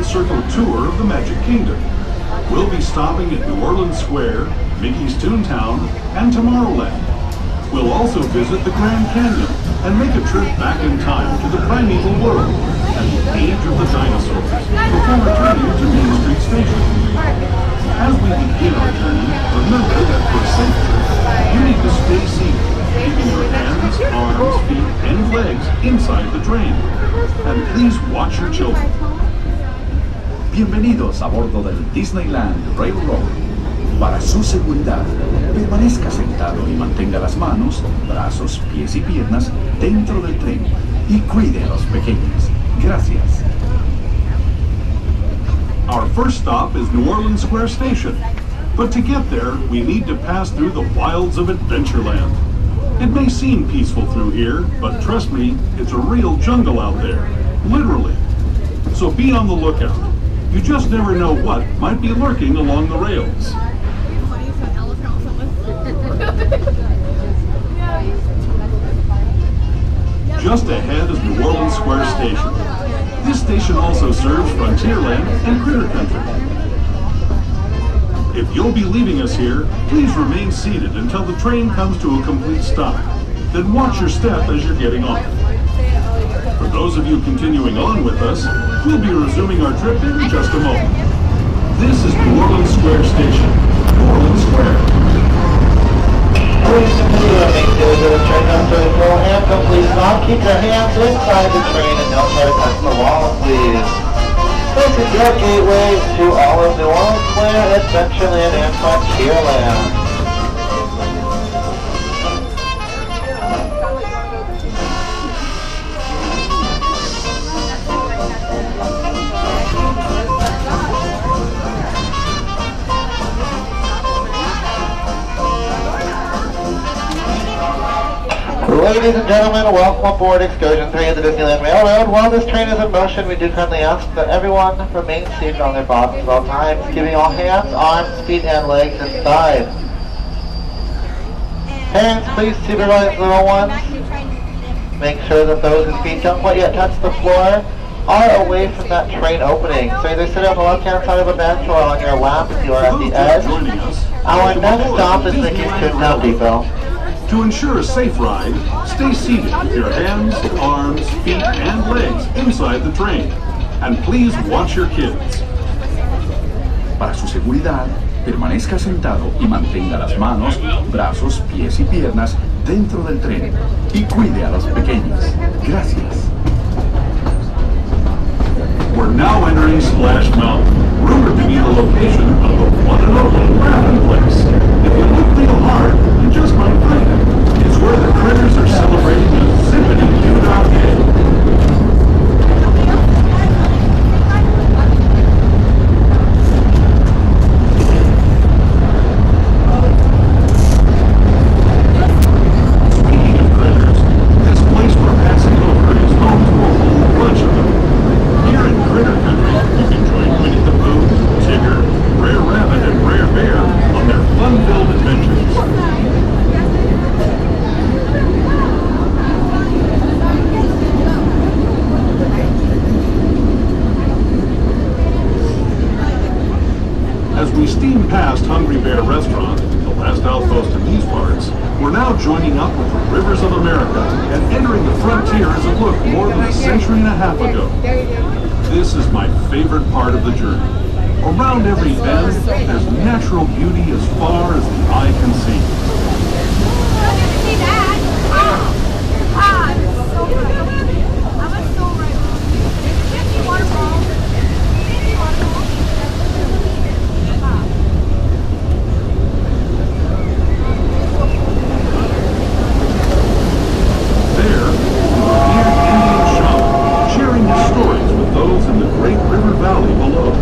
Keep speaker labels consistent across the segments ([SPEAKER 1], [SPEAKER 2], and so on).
[SPEAKER 1] full-circle tour of the Magic Kingdom. We'll be stopping at New Orleans Square, Mickey's Toontown, and Tomorrowland. We'll also visit the Grand Canyon and make a trip back in time to the primeval world and the age of the dinosaurs before returning to Main Street Station. As we begin our journey, remember that for a safe trip, you need to stay seated, keeping your hands, arms, feet, and legs inside the train. And please watch your children.
[SPEAKER 2] Bienvenidos a bordo del Disneyland Railroad. Para su seguridad, permanezca sentado y mantenga las manos, brazos, pies y piernas dentro del tren y cuide a los pequeños. Gracias.
[SPEAKER 1] Our first stop is New Orleans Square Station. But to get there, we need to pass through the wilds of Adventureland. It may seem peaceful through here, but trust me, it's a real jungle out there. Literally. So be on the lookout. You just never know what might be lurking along the rails. Just ahead is New Orleans Square Station. This station also serves Frontierland and Critter Country. If you'll be leaving us here, please remain seated until the train comes to a complete stop. Then watch your step as you're getting off. For those of you continuing on with us, we'll be resuming our trip in just a moment. This is New Orleans Square Station. New Orleans Square.
[SPEAKER 3] Please continue to make the train after the floor and please not keep your hands inside the train and don't try to touch the wall, please. This is your gateway to all of New Orleans Square, Adventureland and Frontierland. Ladies and gentlemen, welcome aboard Excursion 3 of the Disneyland Railroad. While this train is in motion, we do kindly ask that everyone remain seated on their bottoms at all times, keeping all hands, arms, feet, and legs inside. Parents, please supervise little ones. Make sure that those whose feet don't quite yet touch the floor are away from that train opening. So either sit on the left-hand side of a bench or on your lap if you are at the edge. Our next stop is Mickey's Toontown Depot.
[SPEAKER 1] To ensure a safe ride, stay seated with your hands, arms, feet, and legs inside the train. And please watch your kids.
[SPEAKER 2] Para su seguridad, permanezca sentado y mantenga las manos, brazos, pies y piernas dentro del tren y cuide a los pequeños. Gracias.
[SPEAKER 1] We're now entering Splash Mountain, rumored to be the location of the one and only Rabbit Place. If you look real hard, you just might find it. It's where the critters are celebrating a zippity-doo-dah day. Speaking of critters, this place we're passing over is home to a whole bunch of them. Here in Critter Country, you can join Winnie the Pooh, Tigger, Brer Rabbit, and Brer Bear on their fun-filled adventures. As we steam past Hungry Bear Restaurant, the last outpost in these parts, we're now joining up with the Rivers of America and entering the frontier as it looked more than a century and a half ago. This is my favorite part of the journey. Around every bend, there's natural beauty as far as the eye can see. There, we were near Indian Shop, sharing his stories with those in the Great River Valley below.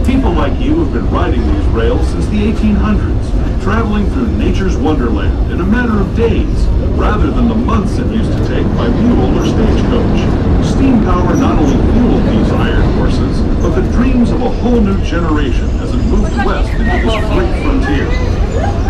[SPEAKER 1] People like you have been riding these rails since the 1800s. traveling through nature's wonderland in a matter of days, rather than the months it used to take by mule or stagecoach. Steam power not only fueled these iron horses, but the dreams of a whole new generation as it moved west into this great frontier.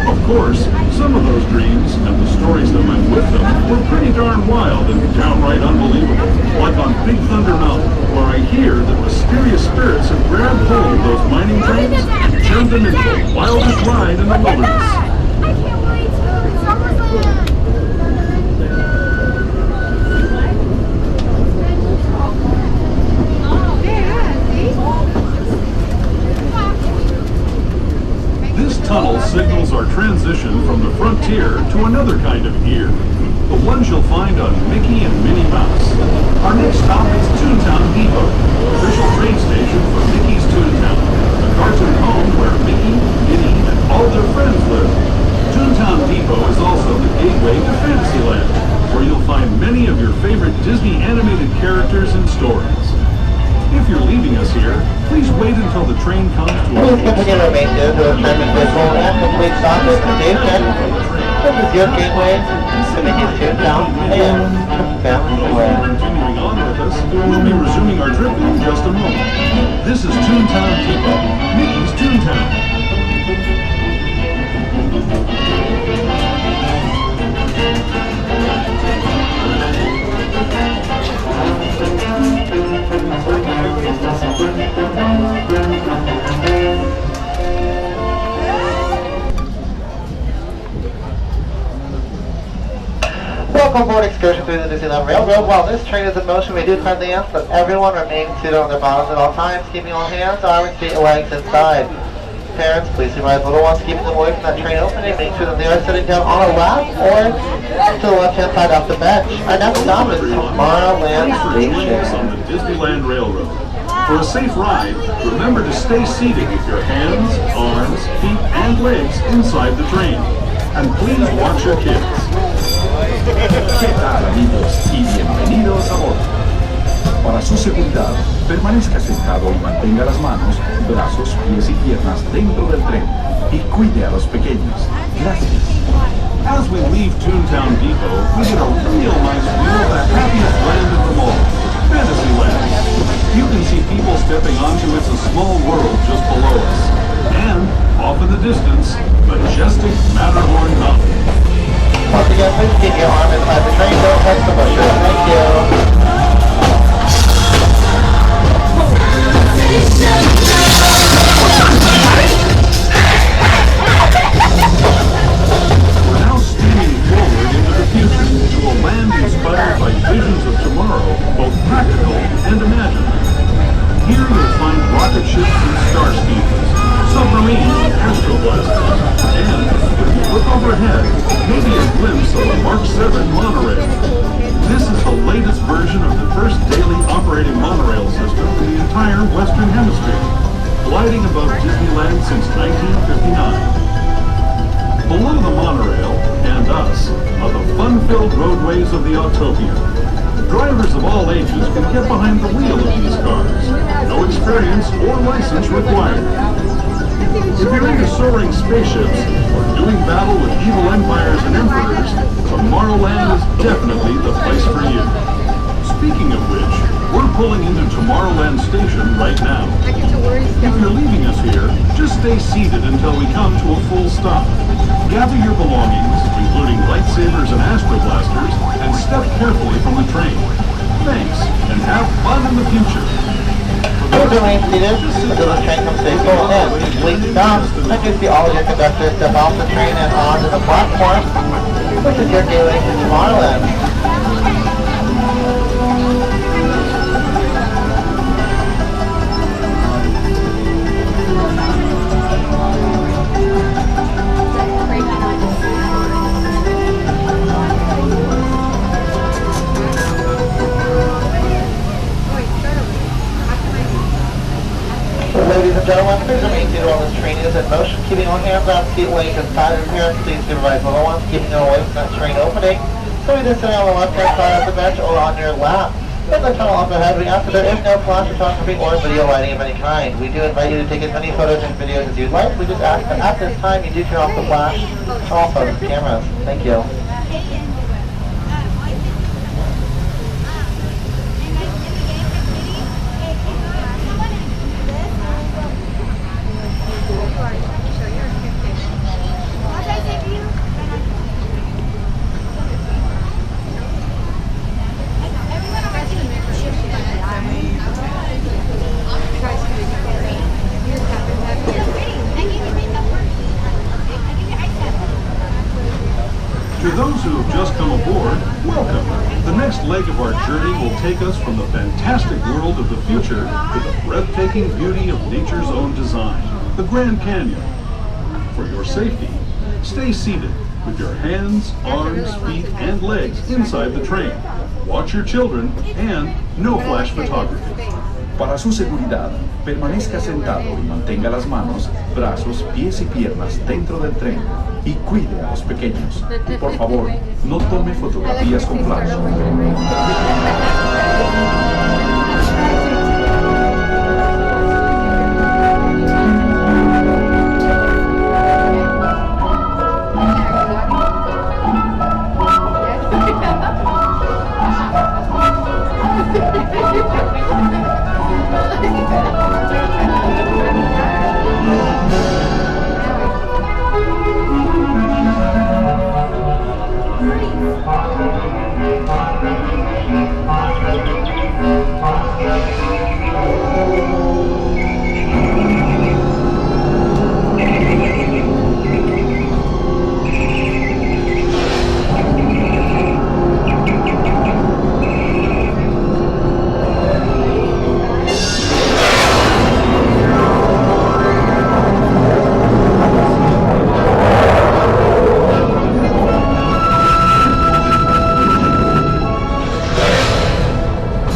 [SPEAKER 1] Of course, some of those dreams and the stories that went with them were pretty darn wild and downright unbelievable, like on Big Thunder Mountain, where I hear that mysterious spirits have grabbed hold of those mining trains and turned them into the wildest ride in the wilderness.
[SPEAKER 4] I can't wait. SummerSlam.
[SPEAKER 1] This tunnel signals our transition from the frontier to another kind of ear, the ones you'll find on Mickey and Minnie Mouse. Our next stop is Toontown Depot, official train station for Mickey's Toontown, the cartoon home where Mickey, Minnie, and all their friends live. Toontown Depot is also the gateway to Fantasyland, where you'll find many of your favorite Disney animated characters and stories. If you're leaving us here, please wait until the train comes to a
[SPEAKER 3] Please continue to remain to the traffic visual and complete stop at the station. This is your gateway to Mickey's Toontown and Fantasyland.
[SPEAKER 1] Continuing on with us, we'll be resuming our trip in just a moment. This is Toontown Depot, Mickey's Toontown.
[SPEAKER 3] Welcome aboard excursion through the Disneyland Railroad. While this train is in motion, we do kindly ask that everyone remain seated on their bottoms at all times, keeping all hands, arms, feet, and legs inside. Parents, please supervise little ones, keeping them away from that train opening. Make sure that they are sitting down on a lap or to the left-hand side off the bench. Our next stop is Tomorrowland
[SPEAKER 1] Thanks for joining us
[SPEAKER 3] Station.
[SPEAKER 1] on the Disneyland Railroad. For a safe ride, remember to stay seated with your hands, arms, feet, and legs inside the train. And please watch your kids.
[SPEAKER 2] ¿Qué tal, amigos? Y bienvenidos a bordo. Para su seguridad, permanezca sentado y mantenga las manos, brazos, pies y piernas dentro del tren y cuide a los pequeños. Gracias.
[SPEAKER 1] As we leave Toontown Depot, we get a real nice view of the happiest land of them all, Fantasyland. You can see people stepping onto It's a Small World just below us. And, off in the distance, majestic Matterhorn Mountain.
[SPEAKER 3] Once again, please keep your arm inside the train. Don't touch the bushes. Thank you.
[SPEAKER 1] We're now steaming forward into the future, to a land inspired by visions of tomorrow, both practical and imagined. Here you'll find rocket ships and star steamers, submarines and astroblasters, and, if you look overhead, maybe a glimpse of the Mark 7 monorail. This is the latest version of the first daily operating monorail system in the entire Western Hemisphere, gliding above Disneyland since 1959. Below the monorail, and us, are the fun-filled roadways of the Autopia. Drivers of all ages can get behind the wheel of these cars. No experience or license required. If you're into soaring spaceships or doing battle with evil empires and emperors, Tomorrowland is definitely the place for you. Speaking of which, we're pulling into Tomorrowland Station right now. If you're leaving us here, just stay seated until we come to a full stop. Gather your belongings, including lightsabers and astroblasters, and step carefully from the train. Thanks, and have fun in the future.
[SPEAKER 3] Please remain seated until the train comes to a full end. Please stop. And you see all of your conductors step off the train and onto the platform, which is your gateway to Tomorrowland. Ladies and gentlemen, please remain seated while this train is in motion, keeping all hands on seat legs inside of here. Please supervise little ones, keeping them away from that train opening. So either sitting on the left-hand side of the bench or on your lap. In the tunnel up ahead, we ask that there is no flash photography or video lighting of any kind. We do invite you to take as many photos and videos as you'd like. We just ask that at this time you do turn off the flash, all photos and cameras. Thank you.
[SPEAKER 1] To those who have just come aboard, welcome. The next leg of our journey will take us from the fantastic world of the future to the breathtaking beauty of nature's own design, the Grand Canyon. For your safety, stay seated with your hands, arms, feet, and legs inside the train. Watch your children and no flash photography.
[SPEAKER 2] Para su seguridad, permanezca sentado y mantenga las manos, brazos, pies y piernas dentro del tren y cuide a los pequeños. Y por favor, no tome fotografías con flash.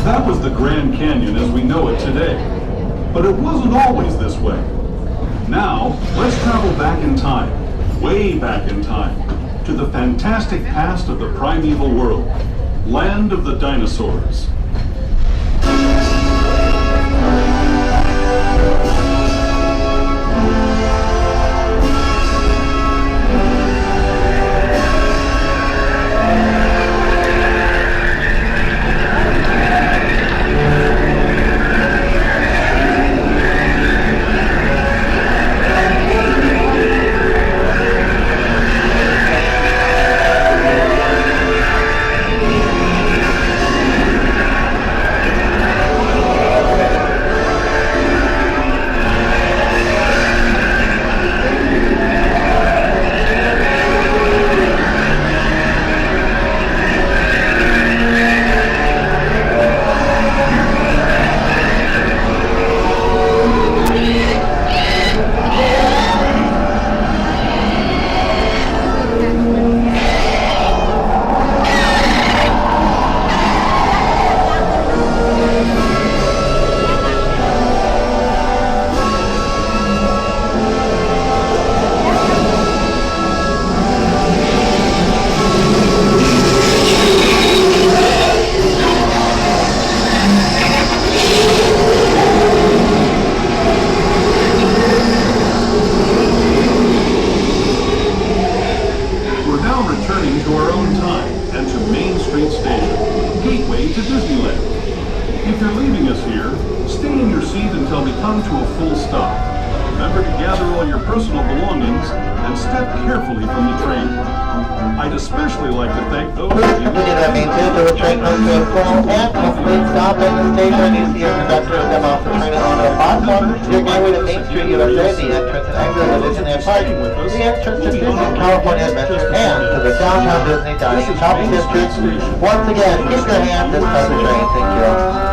[SPEAKER 1] That was the Grand Canyon as we know it today. But it wasn't always this way. Now, let's travel back in time, way back in time, to the fantastic past of the primeval world, land of the dinosaurs. to Disneyland. If you're leaving us here, stay in your seat until we come to a full stop. Remember to gather all your personal belongings and step carefully from the train. I'd especially like to thank those of you...
[SPEAKER 3] That means the train comes to a full and complete stop at the station. You see your conductor step off the train onto a platform. You're going to Main Street, USA, the entrance and exit of Disneyland Park, the entrance to Disney's California Adventure, and to the downtown Disney dining and shopping district. Once again, keep your hand this side of the train. Thank you.